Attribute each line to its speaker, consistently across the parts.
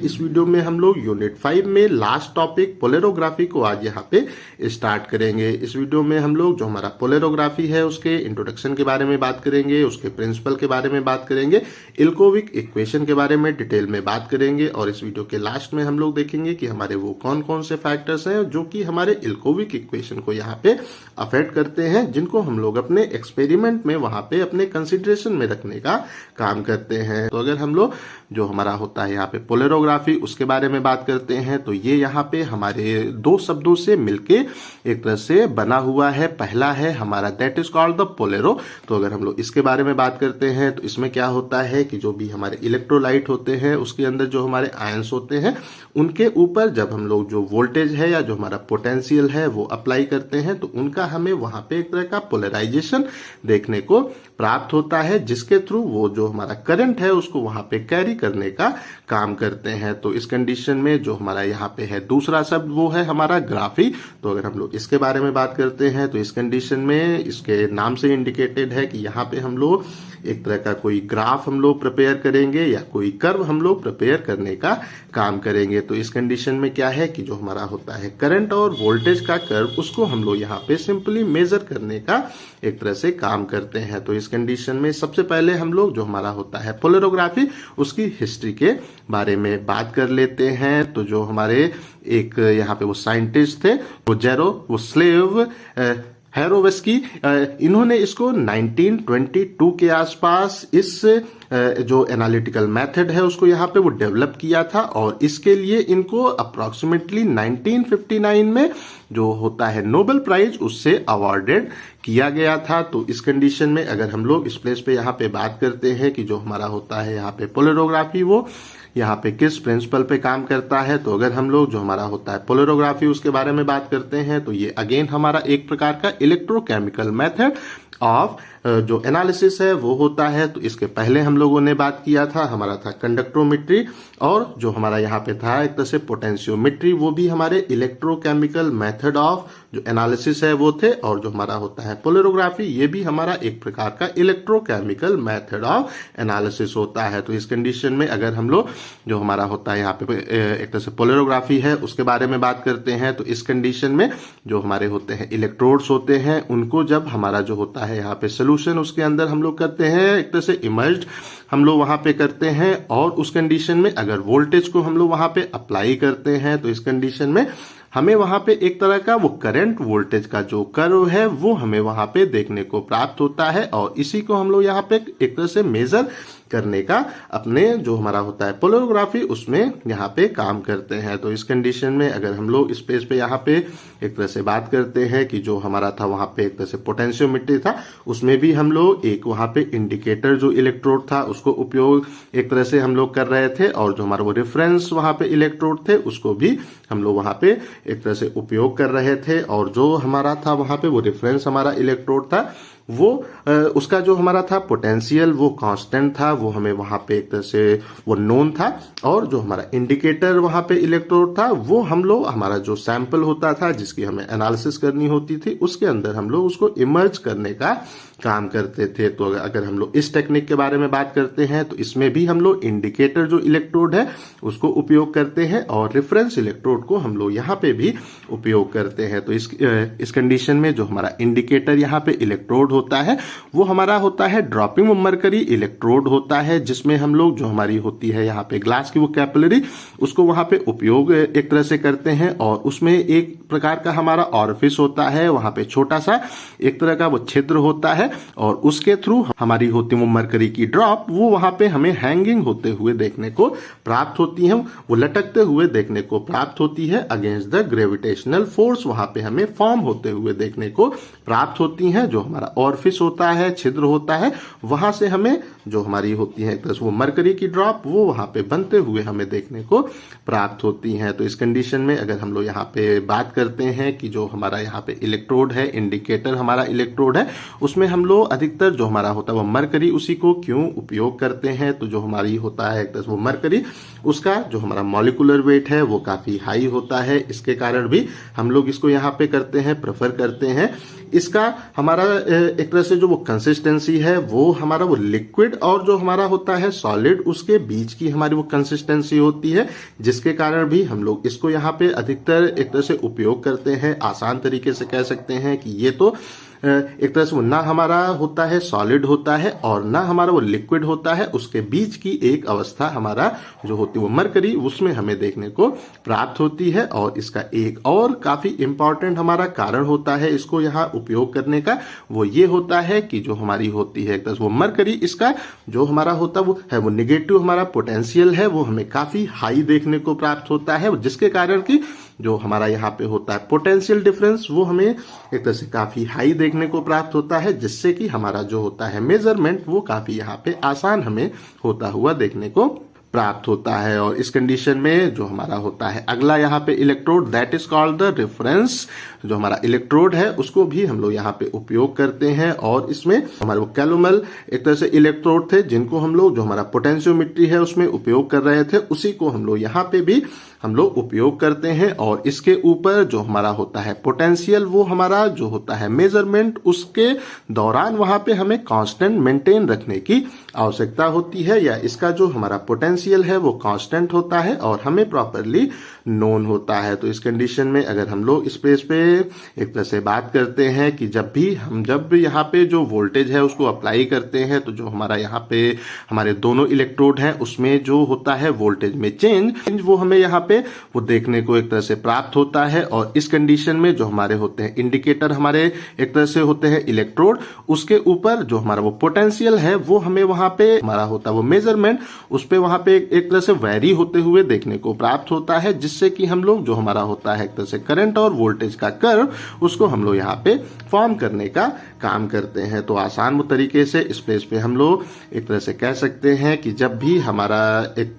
Speaker 1: इस वीडियो में हम लोग यूनिट 5 में लास्ट टॉपिक पोलरोग्राफी को आज यहाँ पे स्टार्ट करेंगे। इस वीडियो में हम लोग जो हमारा पोलरोग्राफी है उसके इंट्रोडक्शन के बारे में बात करेंगे, उसके प्रिंसिपल के बारे में बात करेंगे, इल्कोविक इक्वेशन के बारे में डिटेल में बात करेंगे और इस वीडियो के लास्ट में हम लोग देखेंगे कि हमारे वो कौन कौन से फैक्टर्स हैं जो कि हमारे इल्कोविक इक्वेशन को यहाँ पे अफेक्ट करते हैं, जिनको हम लोग अपने एक्सपेरिमेंट में वहां पे अपने कंसिडरेशन में रखने का काम करते हैं। तो अगर हम लोग जो हमारा होता है यहाँ पे पोलरोग्राफी उसके बारे में बात करते हैं तो ये यहाँ पे हमारे दो शब्दों से मिलके एक तरह से बना हुआ है। पहला है हमारा दैट इज कॉल्ड द पोलेरो। तो अगर हम लोग इसके बारे में बात करते हैं तो इसमें क्या होता है कि जो भी हमारे इलेक्ट्रोलाइट होते हैं उसके अंदर जो हमारे आयंस होते हैं उनके ऊपर जब हम लोग जो वोल्टेज है या जो हमारा पोटेंशियल है वो अप्लाई करते हैं तो उनका हमें वहां पे एक तरह का पोलराइजेशन देखने को प्राप्त होता है, जिसके थ्रू वो जो हमारा करंट है उसको वहां पे कैरी करने का काम करते हैं। तो इस कंडीशन में जो हमारा यहाँ पे है दूसरा शब्द वो है हमारा ग्राफी। तो अगर हम लोग इसके बारे में बात करते हैं तो इस कंडीशन में इसके नाम से इंडिकेटेड है कि यहाँ पे हम लोग एक तरह का कोई ग्राफ हम लोग प्रिपेयर करेंगे या कोई कर्व हम लोग प्रिपेयर करने का काम करेंगे। तो इस कंडीशन में क्या है कि जो हमारा होता है करंट और वोल्टेज का कर्व उसको हम लोग यहाँ पे सिंपली मेजर करने का एक तरह से काम करते हैं। तो इस कंडीशन में सबसे पहले हम लोग जो हमारा होता है पोलरोग्राफी उसकी हिस्ट्री के बारे में बात कर लेते हैं। तो जो हमारे एक यहाँ पे वो साइंटिस्ट थे वो जेरोस्लेव हेरोव्स्की, इन्होंने इसको 1922 के आसपास इस जो एनालिटिकल मेथड है उसको यहाँ पे वो डेवलप किया था और इसके लिए इनको अप्रोक्सीमेटली 1959 में जो होता है नोबेल प्राइज उससे अवार्डेड किया गया था। तो इस कंडीशन में अगर हम लोग इस प्लेस पे यहाँ पे बात करते हैं कि जो हमारा होता है यहाँ पे पोलरोग्राफी वो यहाँ पे किस प्रिंसिपल पे काम करता है, तो अगर हम लोग जो हमारा होता है पोलरोग्राफी उसके बारे में बात करते हैं तो ये अगेन हमारा एक प्रकार का इलेक्ट्रोकेमिकल मेथड ऑफ जो एनालिसिस है वो होता है। तो इसके पहले हम लोगों ने बात किया था हमारा था कंडक्टोमेट्री और जो हमारा यहाँ पे था एक तरह से पोटेंशियोमेट्री, वो भी हमारे इलेक्ट्रोकेमिकल मेथड ऑफ जो एनालिसिस है वो थे। और जो हमारा होता है पोलरोग्राफी ये भी हमारा एक प्रकार का इलेक्ट्रोकेमिकल मेथड ऑफ एनालिसिस होता है। तो इस कंडीशन में अगर हम लोग जो हमारा होता है यहाँ पे एक तरह से पोलरोग्राफी है उसके बारे में बात करते हैं तो इस कंडीशन में जो हमारे होते हैं इलेक्ट्रोड्स होते हैं उनको जब हमारा जो होता है यहाँ पे सोल्यूशन उसके अंदर हम लोग करते हैं एक तरह से इमर्ज्ड हम लोग वहां पे करते हैं और उस कंडीशन में अगर वोल्टेज को हम लोग वहां पे अप्लाई करते हैं तो इस कंडीशन में हमें वहां पे एक तरह का वो करंट वोल्टेज का जो कर्व है वो हमें वहां पे देखने को प्राप्त होता है और इसी को हम लोग यहाँ पे एक तरह से मेजर करने का अपने जो हमारा होता है पोलरोग्राफी उसमें यहाँ पे काम करते हैं। तो इस कंडीशन में अगर हम लोग इस पेज पे यहाँ पे एक तरह से बात करते हैं कि जो हमारा था वहां पे एक तरह से पोटेंशियोमेट्री था, उसमें भी हम लोग एक वहां पे इंडिकेटर जो इलेक्ट्रोड था उसको उपयोग एक तरह से हम लोग कर रहे थे और जो हमारा वो रेफरेंस वहां पे इलेक्ट्रोड थे उसको भी हम लोग वहां पे एक तरह से उपयोग कर रहे थे। और जो हमारा था वहां पे वो रेफरेंस हमारा इलेक्ट्रोड था वो उसका जो हमारा था पोटेंशियल वो कांस्टेंट था, वो हमें वहां पे एक तरह से वो नोन था। और जो हमारा इंडिकेटर वहां पे इलेक्ट्रोड था वो हम लोग हमारा जो सैंपल होता था जिसकी हमें एनालिसिस करनी होती थी उसके अंदर हम लोग उसको इमर्ज करने का काम करते थे। तो अगर हम लोग इस टेक्निक के बारे में बात करते हैं तो इसमें भी हम लोग इंडिकेटर जो इलेक्ट्रोड है उसको उपयोग करते हैं और रेफरेंस इलेक्ट्रोड को हम लोग यहाँ पे भी उपयोग करते हैं। तो इस कंडीशन में जो हमारा इंडिकेटर यहाँ पे इलेक्ट्रोड होता है वो हमारा होता है ड्रॉपिंग मरकरी इलेक्ट्रोड होता है, जिसमें हम लोग जो हमारी होती है यहाँ पे ग्लास की वो कैपिलरी उसको वहां पे उपयोग एक तरह से करते हैं और उसमें एक प्रकार का हमारा ऑरिफिस होता है, वहां पे छोटा सा एक तरह का वो छिद्र होता है और उसके थ्रू हमारी होती वो मरकरी की ड्रॉप वो वहां पे हमें हैंगिंग होते हुए देखने को प्राप्त होती है, वो लटकते हुए देखने को प्राप्त होती है अगेंस्ट द ग्रेविटेशनल फोर्स, वहां पे हमें फॉर्म होते हुए देखने को प्राप्त होती है। जो हमारा ऑरिफिस होता है छिद्र होता है वहां से हमें जो हमारी होती है प्लस वो मरकरी की ड्रॉप वो वहां पे बनते हुए हमें देखने को प्राप्त होती हैं। तो इस कंडीशन में अगर हम लोग यहाँ पे बात करते हैं कि जो हमारा यहाँ पे इलेक्ट्रोड है इंडिकेटर हमारा इलेक्ट्रोड है उसमें हम लोग अधिकतर जो हमारा होता है वो मरकरी, उसी को क्यों उपयोग करते हैं, तो जो हमारी होता है वो मरकरी, उसका जो हमारा मॉलिक्यूलर वेट है वो काफी हाई होता है, इसके कारण भी हम लोग इसको यहाँ पे करते हैं, प्रेफर करते हैं। इसका हमारा एक तरह से जो वो कंसिस्टेंसी है वो हमारा वो लिक्विड और जो हमारा होता है सॉलिड, उसके बीच की हमारी वो कंसिस्टेंसी होती है, जिसके कारण भी हम लोग इसको यहाँ पे अधिकतर एक तरह से उपयोग करते हैं। आसान तरीके से कह सकते हैं कि ये तो एक तरह से वो ना हमारा होता है सॉलिड होता है और ना हमारा वो लिक्विड होता है, उसके बीच की एक अवस्था हमारा जो होती है वो मरकरी, उसमें हमें देखने को प्राप्त होती है। और इसका एक और काफी इंपॉर्टेंट हमारा कारण होता है इसको यहाँ उपयोग करने का, वो ये होता है कि जो हमारी होती है एक तरह से वो मरकरी, इसका जो हमारा होता है वो निगेटिव हमारा पोटेंशियल है वो हमें काफी हाई देखने को प्राप्त होता है, जिसके कारण की जो हमारा यहाँ पे होता है पोटेंशियल डिफरेंस वो हमें एक तरह से काफी हाई देखने को प्राप्त होता है, जिससे कि हमारा जो होता है मेजरमेंट वो काफी यहाँ पे आसान हमें होता हुआ देखने को प्राप्त होता है। और इस कंडीशन में जो हमारा होता है अगला यहाँ पे electrode, that is called the reference, जो हमारा इलेक्ट्रोड है उसको भी हम लोग यहाँ पे उपयोग करते हैं। और इसमें हमारे वो कैलोमल एक तरह से इलेक्ट्रोड थे जिनको हम लोग जो हमारा पोटेंशियोमीट्री है उसमें उपयोग कर रहे थे, उसी को हम लोग यहाँ पे भी हम लोग उपयोग करते हैं। और इसके ऊपर जो हमारा होता है पोटेंशियल, वो हमारा जो होता है मेजरमेंट, उसके दौरान वहां पे हमें कांस्टेंट मेंटेन रखने की आवश्यकता होती है, या इसका जो हमारा पोटेंशियल है वो कांस्टेंट होता है और हमें प्रॉपरली नोन होता है। तो इस कंडीशन में अगर हम लोग इस पेज पे एक तरह से बात करते हैं कि जब यहाँ पे जो वोल्टेज है उसको अप्लाई करते हैं, तो जो हमारा यहाँ पे हमारे दोनों इलेक्ट्रोड हैं उसमें जो होता है वोल्टेज में चेंज वो हमें यहाँ पे वो देखने को एक तरह से प्राप्त होता है। और इस कंडीशन में जो हमारे होते हैं इंडिकेटर, हमारे एक तरह से होते हैं इलेक्ट्रोड, उसके ऊपर जो हमारा वो पोटेंशियल है वो हमें वहां पे हमारा होता है वो मेजरमेंट, उस पे वहां पे एक तरह से वैरी होते हुए देखने को प्राप्त होता है, जिससे कि हम लोग जो हमारा होता है एक तरह से करंट और वोल्टेज का कर्व उसको हम लोग यहाँ पे फॉर्म करने का काम करते हैं। तो आसान तरीके से इस पेज पे हम लोग एक तरह से कह सकते हैं कि जब भी हमारा एक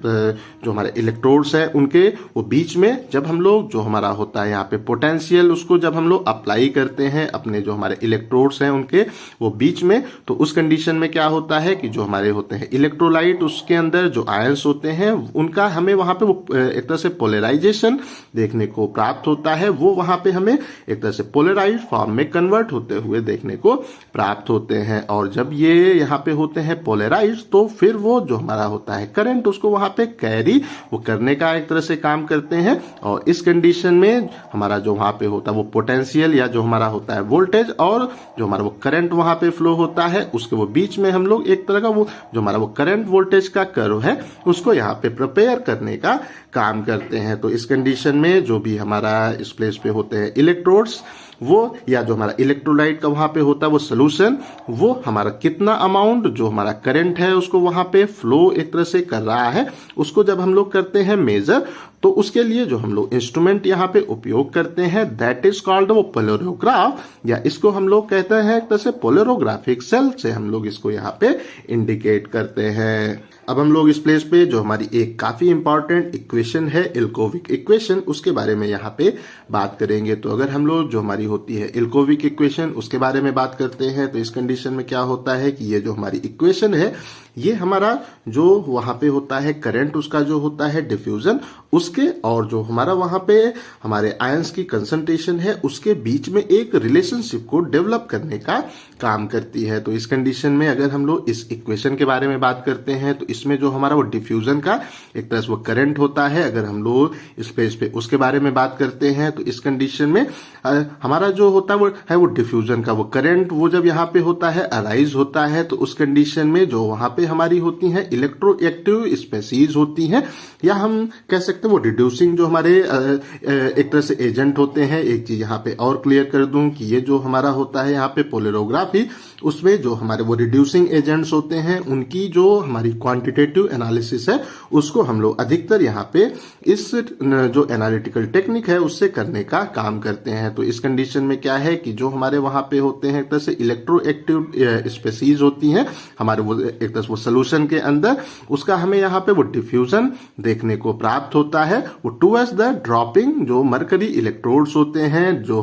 Speaker 1: जो हमारे इलेक्ट्रोड्स है उनके वो बीच में जब हम लोग जो हमारा होता है यहाँ पे पोटेंशियल उसको जब हम लोग अप्लाई करते हैं अपने जो हमारे इलेक्ट्रोड्स हैं उनके वो बीच में, तो उस कंडीशन में क्या होता है कि जो हमारे होते हैं इलेक्ट्रोलाइट, उसके अंदर जो आयंस होते हैं उनका हमें वहां पे वो एक तरह से पोलराइजेशन देखने को प्राप्त होता है, वो वहां पे हमें एक तरह से पोलराइज फॉर्म में कन्वर्ट होते हुए देखने को प्राप्त होते हैं। और जब ये यहाँ पे होते हैं पोलराइज, तो फिर वो जो हमारा होता है करंट उसको वहां पे कैरी वो करने का एक तरह से काम करते हैं। और इस कंडीशन में हमारा जो वहां पे होता है वो पोटेंशियल या जो हमारा होता है वोल्टेज और जो हमारा वो करंट वहां पे फ्लो होता है, उसके वो बीच में हम लोग एक तरह का वो जो हमारा वो करंट वोल्टेज का कर्व है उसको यहाँ पे प्रिपेयर करने का काम करते हैं। तो इस कंडीशन में जो भी हमारा इस प्लेस पे होते हैं इलेक्ट्रोड्स, वो या जो हमारा इलेक्ट्रोलाइट का वहां पे होता है वो सोल्यूशन, वो हमारा कितना अमाउंट जो हमारा करंट है उसको वहां पे फ्लो एक तरह से कर रहा है, उसको जब हम लोग करते हैं मेजर, तो उसके लिए जो हम लोग इंस्ट्रूमेंट यहाँ पे उपयोग करते हैं दैट इज कॉल्ड वो पोलरोग्राफ, या इसको हम लोग कहते हैं एक तरह से पोलरोग्राफिक सेल से हम लोग इसको यहाँ पे इंडिकेट करते हैं। अब हम लोग इस प्लेस पे जो हमारी एक काफी इंपॉर्टेंट इक्वेशन है इल्कोविक इक्वेशन, उसके बारे में यहाँ पे बात करेंगे। तो अगर हम लोग जो हमारी होती है इल्कोविक इक्वेशन उसके बारे में बात करते हैं, तो इस कंडीशन में क्या होता है कि ये जो हमारी इक्वेशन है ये हमारा जो वहां पे होता है करंट उसका जो होता है डिफ्यूजन उसके और जो हमारा वहां पे हमारे आयंस की कंसंट्रेशन है उसके बीच में एक रिलेशनशिप को डेवलप करने का काम करती है। तो इस कंडीशन में अगर हम लोग इस इक्वेशन के बारे में बात करते हैं, तो इसमें जो हमारा वो डिफ्यूजन का एक तरह से वो करंट होता है, अगर हम लोग इस पेज पे उसके बारे में बात करते हैं, तो इस कंडीशन में हमारा जो होता है वो डिफ्यूजन का वो करंट वो जब यहाँ पे होता है अराइज होता है, तो उस कंडीशन में जो वहां पे हमारी होती हैं इलेक्ट्रोएक्टिव स्पेसीज होती हैं, या हम कह सकते हैं वो रिड्यूसिंग जो हमारे एक तरह से एजेंट होते हैं। एक चीज यहाँ पे और क्लियर कर दूं कि ये जो हमारा होता है यहाँ पे पोलरोग्राफी, उसमें जो हमारे वो रिड्यूसिंग एजेंट्स होते हैं उनकी जो हमारी क्वांटिटेटिव एनालिसिस है उसको हम लोग अधिकतर यहाँ पे इस जो एनालिटिकल टेक्निक है उससे करने का काम करते हैं। तो इस कंडीशन में क्या है कि जो हमारे वहां पे होते हैं एक तरह से इलेक्ट्रोएक्टिव स्पेसीज होती हैं, हमारे वो एक तरह से वो वो सोल्यूशन के अंदर, उसका हमें यहाँ पे वो डिफ्यूजन देखने को प्राप्त होता है। वो टुवर्ड्स द ड्रॉपिंग, जो मरकरी इलेक्ट्रोड्स होते हैं, जो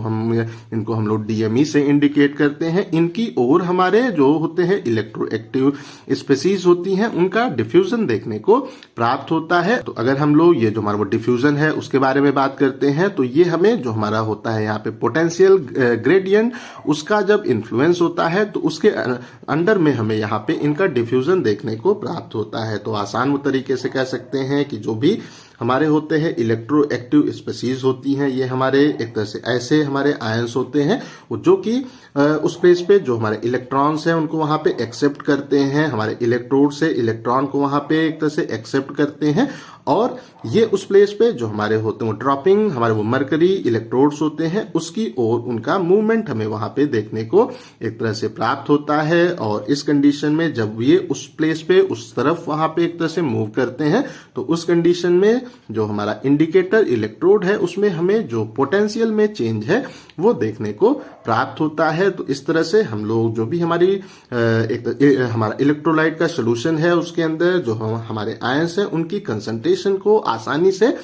Speaker 1: इनको हम लोग DME से इंडिकेट करते हैं, इनकी ओर हमारे जो होते हैं इलेक्ट्रोएक्टिव स्पीसीज होती हैं, उनका डिफ्यूजन देखने को प्राप्त होता है। तो अगर हम लोग ये जो हमारा वो डिफ्यूजन है उसके बारे में बात करते हैं, तो ये हमें जो हमारा होता है यहाँ पे पोटेंशियल ग्रेडियंट, उसका जब इन्फ्लुएंस होता है तो उसके अंडर में हमें यहाँ पे इनका डिफ्यूजन देखने को प्राप्त होता है। तो आसान तरीके से कह सकते हैं कि जो भी हमारे होते हैं इलेक्ट्रोएक्टिव स्पीसीज होती हैं, ये हमारे एक तरह से ऐसे हमारे आयंस होते हैं वो जो कि उस प्लेस पे जो हमारे इलेक्ट्रॉन्स हैं उनको वहां पे एक्सेप्ट करते हैं, हमारे इलेक्ट्रोड से इलेक्ट्रॉन को वहां पे एक तरह से एक्सेप्ट करते हैं, और ये उस प्लेस पे जो हमारे होते हैं ड्रॉपिंग हमारे वो मरकरी इलेक्ट्रोड्स होते हैं उसकी ओर उनका मूवमेंट हमें वहां पे देखने को एक तरह से प्राप्त होता है। और इस कंडीशन में जब ये उस प्लेस पे उस तरफ वहां पे एक तरह से मूव करते हैं, तो उस कंडीशन में जो हमारा इंडिकेटर इलेक्ट्रोड है उसमें हमें जो पोटेंशियल में चेंज है वो देखने को प्राप्त होता है। तो इस तरह से हम लोग जो भी हमारी हमारा इलेक्ट्रोलाइट का सोल्यूशन है उसके अंदर जो हमारे आयंस हैं उनकी कंसंट्रेशन को आसानी से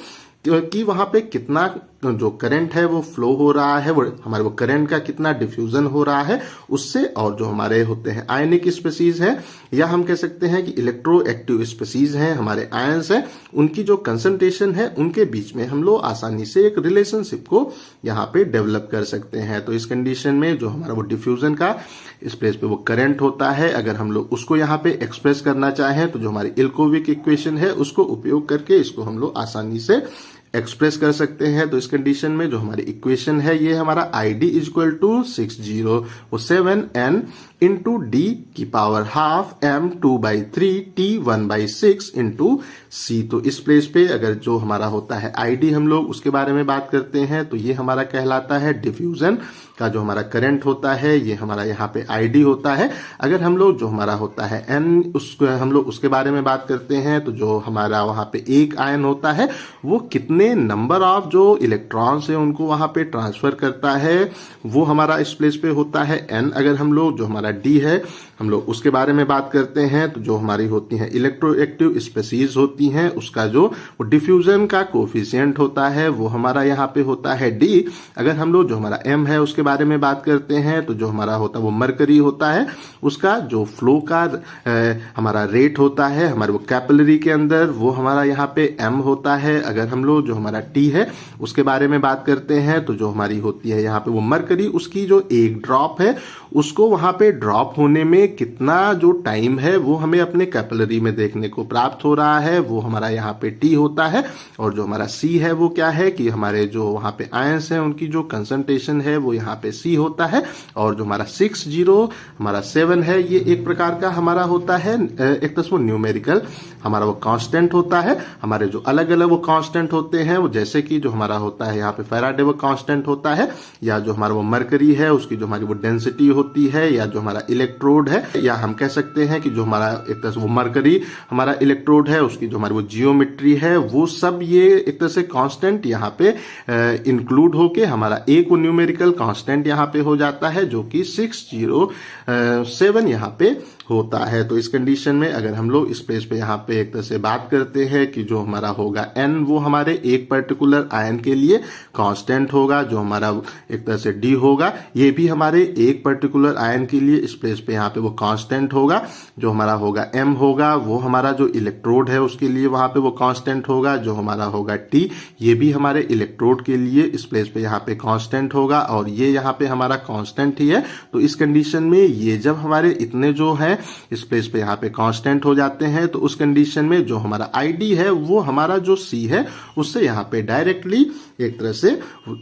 Speaker 1: कि वहां पे कितना जो करंट है वो फ्लो हो रहा है, वो हमारे वो करंट का कितना डिफ्यूजन हो रहा है उससे, और जो हमारे होते हैं आयनिक स्पीसीज हैं या हम कह सकते हैं कि इलेक्ट्रोएक्टिव स्पीसीज हैं, हमारे आयंस हैं, उनकी जो कंसंट्रेशन है उनके बीच में हम लोग आसानी से एक रिलेशनशिप को यहाँ पे डेवलप कर सकते हैं। तो इस कंडीशन में जो हमारा वो डिफ्यूजन का इस प्लेस पे वो करंट होता है, अगर हम लोग उसको यहाँ पे एक्सप्रेस करना चाहें तो जो हमारी इल्कोविक इक्वेशन है उसको उपयोग करके इसको हम लोग आसानी से एक्सप्रेस कर सकते हैं। तो इस कंडीशन में जो हमारी इक्वेशन है ये हमारा ID equal to 607n into D की power half m 2/3 t 1/6 into C। तो इस प्लेस पे अगर जो हमारा होता है ID हम लोग उसके बारे में बात करते हैं तो ये हमारा कहलाता है डिफ्यूजन का जो हमारा करंट होता है, ये हमारा यहाँ पे ID होता है। अगर हम लोग जो हमारा होता है N उसको हम लोग उसके बारे में बात करते हैं तो जो हमारा वहां पे एक आयन होता है वो कितने नंबर ऑफ जो इलेक्ट्रॉन्स है उनको वहां पे ट्रांसफर करता है, वो हमारा इस प्लेस पे होता है N। अगर हम लोग जो हमारा D है हम लोग उसके बारे में बात करते हैं तो जो हमारी होती है इलेक्ट्रोएक्टिव स्पीसीज होती हैं उसका जो डिफ्यूजन का कोफिशिएंट होता है वो हमारा यहाँ पे होता है D। अगर हम लोग जो हमारा M है उसके बारे में बात करते हैं तो जो हमारा होता है वो मरकरी होता है, उसका जो फ्लो का हमारा रेट होता है हमारे वो कैपिलरी के अंदर वो हमारा यहाँ पे M होता है। अगर हम लोग जो हमारा T है उसके बारे में बात करते हैं तो जो हमारी होती है यहाँ पे वो मरकरी, उसकी जो एक ड्रॉप है उसको वहां पे ड्रॉप होने में कितना जो टाइम है वो हमें अपने कैपिलरी में देखने को प्राप्त हो रहा है, वो हमारा यहाँ पे T होता है। और जो हमारा C है वो क्या है कि हमारे जो वहां पे आयंस हैं उनकी जो कंसंट्रेशन है वो यहाँ पे C होता है। और जो हमारा 607 है ये एक प्रकार का हमारा होता है एक तो न्यूमेरिकल हमारा वो कांस्टेंट होता है। हमारे जो अलग अलग वो कांस्टेंट होते हैं वो जैसे कि जो हमारा होता है यहाँ पे फैराडे वो कांस्टेंट होता है, या जो हमारा वो मरकरी है उसकी जो हमारी वो डेंसिटी होती है, या जो हमारा इलेक्ट्रोड है, या हम कह सकते हैं कि जो हमारा एक तरह से वो मरकरी हमारा इलेक्ट्रोड है उसकी जो हमारी वो जियोमेट्री है, वो सब ये एक तरह से कांस्टेंट यहाँ पे इंक्लूड होके हमारा एक वो न्यूमेरिकल कांस्टेंट यहाँ पे हो जाता है जो कि 607 यहाँ पे होता है। तो इस कंडीशन में अगर हम लोग इस पेज पे यहाँ पे एक तरह से बात करते हैं कि जो हमारा होगा N वो हमारे एक पर्टिकुलर आयन के लिए कांस्टेंट होगा, जो हमारा एक तरह से D होगा ये भी हमारे एक पर्टिकुलर आयन के लिए इस प्लेस पे यहाँ पे वो कांस्टेंट होगा। जो हमारा होगा M होगा वो हमारा जो इलेक्ट्रोड है उसके लिए वहां पे वो कांस्टेंट होगा। जो हमारा होगा T ये भी हमारे इलेक्ट्रोड के लिए इस प्लेस पे यहाँ पे कांस्टेंट होगा, और ये यहाँ पे हमारा कांस्टेंट ही है। तो इस कंडीशन में ये जब हमारे इतने जो है इस प्लेस पे यहाँ पे कांस्टेंट हो जाते हैं तो उस कंडीशन में जो हमारा ID है वो हमारा जो C है उससे यहाँ पे डायरेक्टली एक तरह से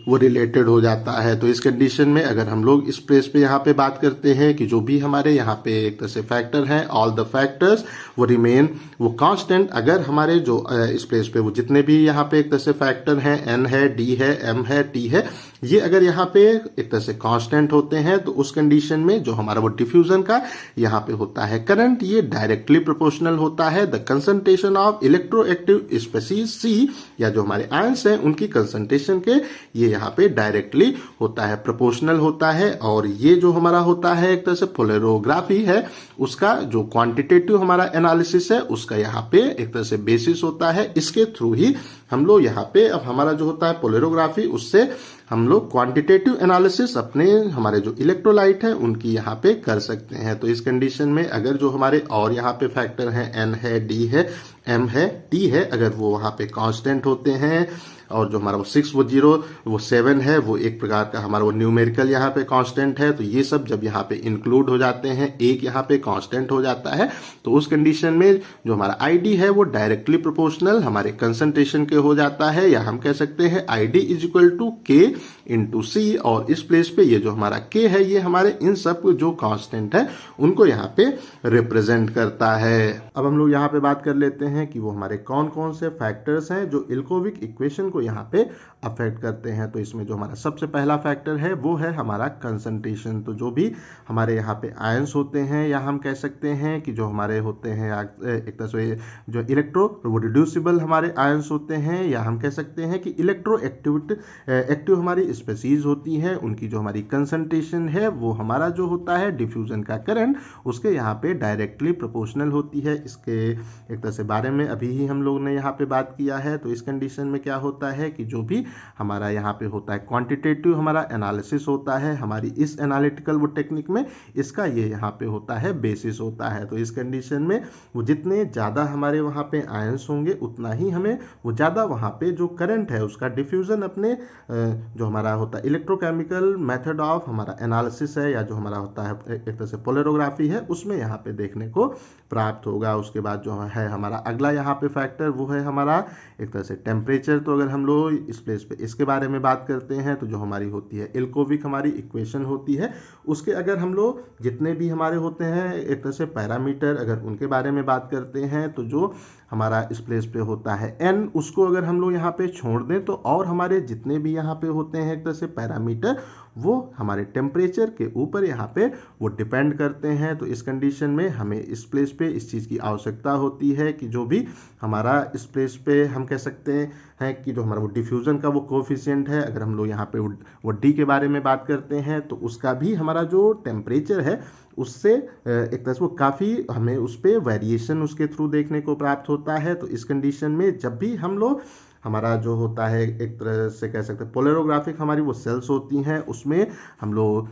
Speaker 1: वो रिलेटेड हो जाता है। तो इस कंडीशन में अगर हम लोग इस प्लेस पे यहाँ पे बात करते हैं कि जो भी हमारे यहाँ पे एक तरह से फैक्टर हैं ऑल द फैक्टर्स वो रिमेन वो कांस्टेंट। अगर हमारे जो इस प्लेस पे वो जितने भी यहाँ पे एक तरह से फैक्टर हैं N है, D है, M है, T है, ये अगर यहाँ पे एक तरह से कांस्टेंट होते हैं तो उस कंडीशन में जो हमारा वो डिफ्यूजन का यहाँ पे होता है करंट, ये डायरेक्टली प्रोपोर्शनल होता है the concentration of electroactive species C, या जो हमारे आयंस हैं उनकी कंसंट्रेशन के, ये यहाँ पे डायरेक्टली होता है, प्रोपोर्शनल होता है। और ये जो हमारा होता है एक तरह से पोलरोग्राफी है, उसका जो क्वांटिटेटिव हमारा एनालिसिस है उसका यहाँ पे एक तरह से बेसिस होता है। इसके थ्रू ही हम लोग यहाँ पे अब हमारा जो होता है पोलरोग्राफी, उससे हम लोग क्वांटिटेटिव एनालिसिस अपने हमारे जो इलेक्ट्रोलाइट है उनकी यहाँ पे कर सकते हैं। तो इस कंडीशन में अगर जो हमारे और यहाँ पे फैक्टर हैं, एन है, डी है, एम है, टी है, अगर वो वहाँ पे कांस्टेंट होते हैं, और जो हमारा वो 6 वो 0 वो 7 है, वो एक प्रकार का हमारा वो न्यूमेरिकल यहाँ पे कांस्टेंट है, तो ये सब जब यहाँ पे इंक्लूड हो जाते हैं, एक यहाँ पे कांस्टेंट हो जाता है, तो उस कंडीशन में जो हमारा आईडी है वो डायरेक्टली प्रोपोर्शनल हमारे कंसंट्रेशन के हो जाता है, या हम कह सकते हैं आईडी इज इक्वल टू के इंटू सी। और इस प्लेस पे ये जो हमारा के है ये हमारे इन सब जो कांस्टेंट है उनको यहाँ पे रिप्रेजेंट करता है। अब हम लोग यहाँ पे बात कर लेते हैं कि वो हमारे कौन कौन से फैक्टर्स हैं जो इल्कोविक इक्वेशन को यहाँ पे अफेक्ट करते हैं। तो इसमें जो हमारा सबसे पहला फैक्टर है वो है हमारा कंसंट्रेशन। तो जो भी हमारे यहाँ पे आयंस होते हैं, या हम कह सकते हैं कि जो हमारे होते हैं एक तरह से जो वो रिड्यूसिबल हमारे आयंस होते हैं, या हम कह सकते हैं कि इलेक्ट्रो एक्टिव हमारी स्पीशीज होती है, उनकी जो हमारी कंसंट्रेशन है वो हमारा जो होता है डिफ्यूजन का करंट उसके यहाँ पे डायरेक्टली प्रोपोर्शनल होती है। इसके एक तरह से बारे में अभी ही हम लोग ने यहाँ पे बात किया है। तो इस कंडीशन में क्या होता है कि जो भी हमारा यहाँ पे होता है क्वांटिटेटिव हमारा एनालिसिस होता है, हमारी इस एनालिटिकल वो टेक्निक में इसका ये यहाँ पे होता है बेसिस होता है। तो इस कंडीशन में वो जितने ज़्यादा हमारे वहाँ पे आयंस होंगे उतना ही हमें वो ज़्यादा वहाँ पे जो करंट है उसका डिफ्यूजन अपने जो हमारा होता है इलेक्ट्रोकेमिकल मेथड ऑफ हमारा एनालिसिस है, या जो हमारा होता है एक तरह से पोलरोग्राफी है, उसमें यहाँ पे देखने को प्राप्त होगा। उसके बाद जो है हमारा अगला यहाँ पे फैक्टर वो है हमारा एक तरह से टेम्परेचर। तो अगर हम लोग इस प्लेस पे इसके बारे में बात करते हैं तो जो हमारी होती है इल्कोविक हमारी इक्वेशन होती है, उसके अगर हम लोग जितने भी हमारे होते हैं एक तरह से पैरामीटर अगर उनके बारे में बात करते हैं, तो जो हमारा इस प्लेस पे होता है n, उसको अगर हम लोग यहाँ पे छोड़ दें तो और हमारे जितने भी यहाँ पे होते हैं एक तरह से पैरामीटर वो हमारे टेम्परेचर के ऊपर यहाँ पे वो डिपेंड करते हैं। तो इस कंडीशन में हमें इस प्लेस पे इस चीज़ की आवश्यकता होती है कि जो भी हमारा इस प्लेस पे हम कह सकते हैं कि जो हमारा वो डिफ्यूज़न का वो कोफिशिएंट है, अगर हम लोग यहाँ पे वो डी के बारे में बात करते हैं तो उसका भी हमारा जो टेम्परेचर है उससे एक तरह से वो काफ़ी हमें उस पर वेरिएशन उसके थ्रू देखने को प्राप्त होता है। तो इस कंडीशन में जब भी हम लोग हमारा जो होता है एक तरह से कह सकते हैं पोलरोग्राफिक हमारी वो सेल्स होती हैं, उसमें हम लोग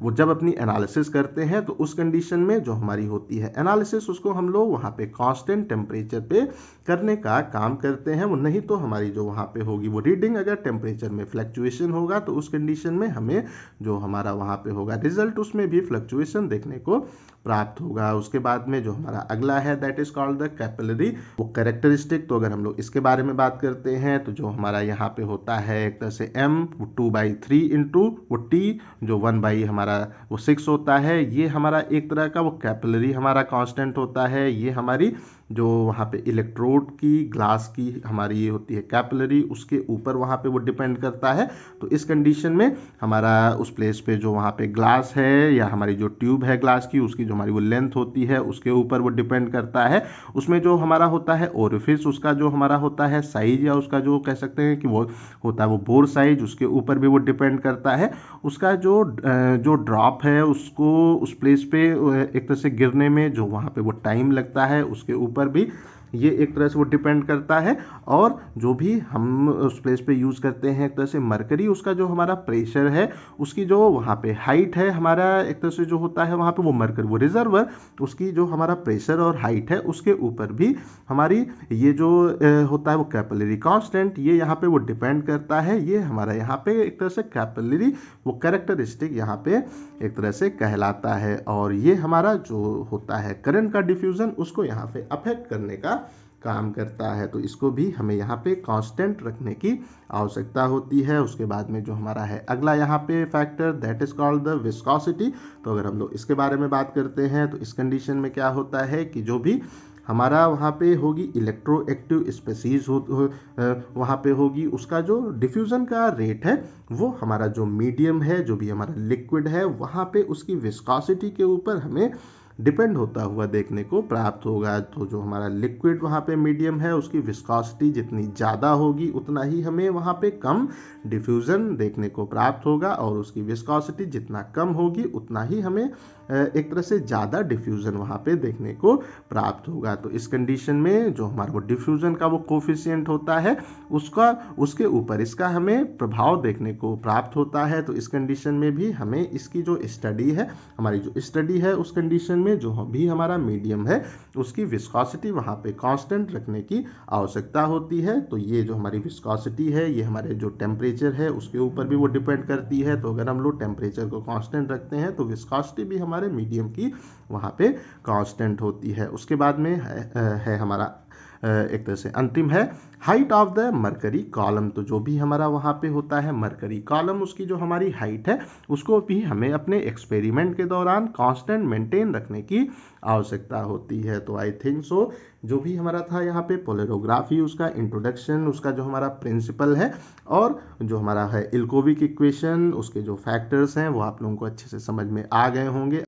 Speaker 1: वो जब अपनी एनालिसिस करते हैं तो उस कंडीशन में जो हमारी होती है एनालिसिस उसको हम लोग वहाँ पे कांस्टेंट टेम्परेचर पे करने का काम करते हैं। वो नहीं तो हमारी जो वहाँ पे होगी वो रीडिंग अगर टेम्परेचर में फ्लक्चुएशन होगा तो उस कंडीशन में हमें जो हमारा वहाँ पे होगा रिजल्ट उसमें भी फ्लक्चुएशन देखने को प्राप्त होगा। उसके बाद में जो हमारा अगला है that is called the capillary वो कैरेक्टरिस्टिक। तो अगर हम लोग इसके बारे में बात करते हैं तो जो हमारा यहाँ पे होता है एक तरह से m 2/3 इंटू वो t जो 1/ हमारा वो 6 होता है, ये हमारा एक तरह का वो कैपिलरी हमारा कांस्टेंट होता है। ये हमारी जो वहाँ पे इलेक्ट्रोड की ग्लास की हमारी ये होती है कैपिलरी, उसके ऊपर वहाँ पे वो डिपेंड करता है। तो इस कंडीशन में हमारा उस प्लेस पे जो वहाँ पे ग्लास है या हमारी जो ट्यूब है ग्लास की उसकी जो हमारी वो लेंथ होती है उसके ऊपर वो डिपेंड करता है। उसमें जो हमारा होता है ओरिफिस उसका जो हमारा होता है साइज या उसका जो कह सकते हैं कि वो होता है वो बोर साइज, उसके ऊपर भी वो डिपेंड करता है। उसका जो ड्रॉप है उसको उस प्लेस पे एक तरह से गिरने में जो वहाँ पे वो टाइम लगता है उसके ऊपर भी ये एक तरह से वो डिपेंड करता है। और जो भी हम उस प्लेस पे यूज़ करते हैं एक तरह से मरकरी, उसका जो हमारा प्रेशर है उसकी जो वहाँ पे हाइट है हमारा एक तरह से जो होता है वहाँ पे वो मरकरी वो रिजर्वर उसकी जो हमारा प्रेशर और हाइट है उसके ऊपर भी हमारी ये जो होता है वो कैपिलरी कांस्टेंट ये यहाँ पे वो डिपेंड करता है। ये हमारा यहाँ पे एक तरह से कैपिलरी वो कैरेक्टरिस्टिक यहाँ पे एक तरह से कहलाता है। और ये हमारा जो होता है करंट का डिफ्यूज़न उसको यहाँ पे अफेक्ट करने का काम करता है। तो इसको भी हमें यहाँ पे कांस्टेंट रखने की आवश्यकता होती है। उसके बाद में जो हमारा है अगला यहाँ पे factor that is called the viscosity. तो अगर हम लोग इसके बारे में बात करते हैं तो इस कंडीशन में क्या होता है कि जो भी हमारा वहाँ पे होगी इलेक्ट्रोएक्टिव स्पीशीज वहाँ पे होगी उसका जो डिफ्यूज़न का रेट है वो हमारा जो मीडियम है जो भी हमारा लिक्विड है वहाँ पे उसकी विस्कोसिटी के ऊपर हमें डिपेंड होता हुआ देखने को प्राप्त होगा। तो जो हमारा लिक्विड वहाँ पे मीडियम है उसकी विस्कोसिटी जितनी ज़्यादा होगी उतना ही हमें वहाँ पे कम डिफ्यूज़न देखने को प्राप्त होगा, और उसकी विस्कोसिटी जितना कम होगी उतना ही हमें एक तरह से ज़्यादा डिफ्यूज़न वहाँ पे देखने को प्राप्त होगा। तो इस कंडीशन में जो हमारा वो डिफ्यूज़न का वो कोफिशिएंट होता है उसके ऊपर इसका हमें प्रभाव देखने को प्राप्त होता है। तो इस कंडीशन में भी हमें इसकी जो स्टडी है, हमारी जो स्टडी है उस कंडीशन में जो भी हमारा मीडियम है उसकी विस्कोसिटी वहाँ पे कांस्टेंट रखने की आवश्यकता होती है। तो ये जो हमारी विस्कोसिटी है ये हमारे जो टेम्परेचर है उसके ऊपर भी वो डिपेंड करती है। तो अगर हम लोग टेम्परेचर को कांस्टेंट रखते हैं तो विस्कोसिटी भी हमारे मीडियम की वहाँ पे कांस्टेंट होती है। उसके बाद में है हमारा एक तरह से अंतिम है height of the mercury column. तो जो भी हमारा वहाँ पे होता है मरकरी कॉलम, उसकी जो हमारी हाइट है उसको भी हमें अपने एक्सपेरिमेंट के दौरान कांस्टेंट मेंटेन रखने की आवश्यकता होती है। तो आई थिंक सो जो भी हमारा था यहाँ पे पोलैरोग्राफी, उसका इंट्रोडक्शन, उसका जो हमारा प्रिंसिपल है और जो हमारा है इल्कोविक इक्वेशन, उसके जो फैक्टर्स हैं वो आप लोगों को अच्छे से समझ में आ गए होंगे।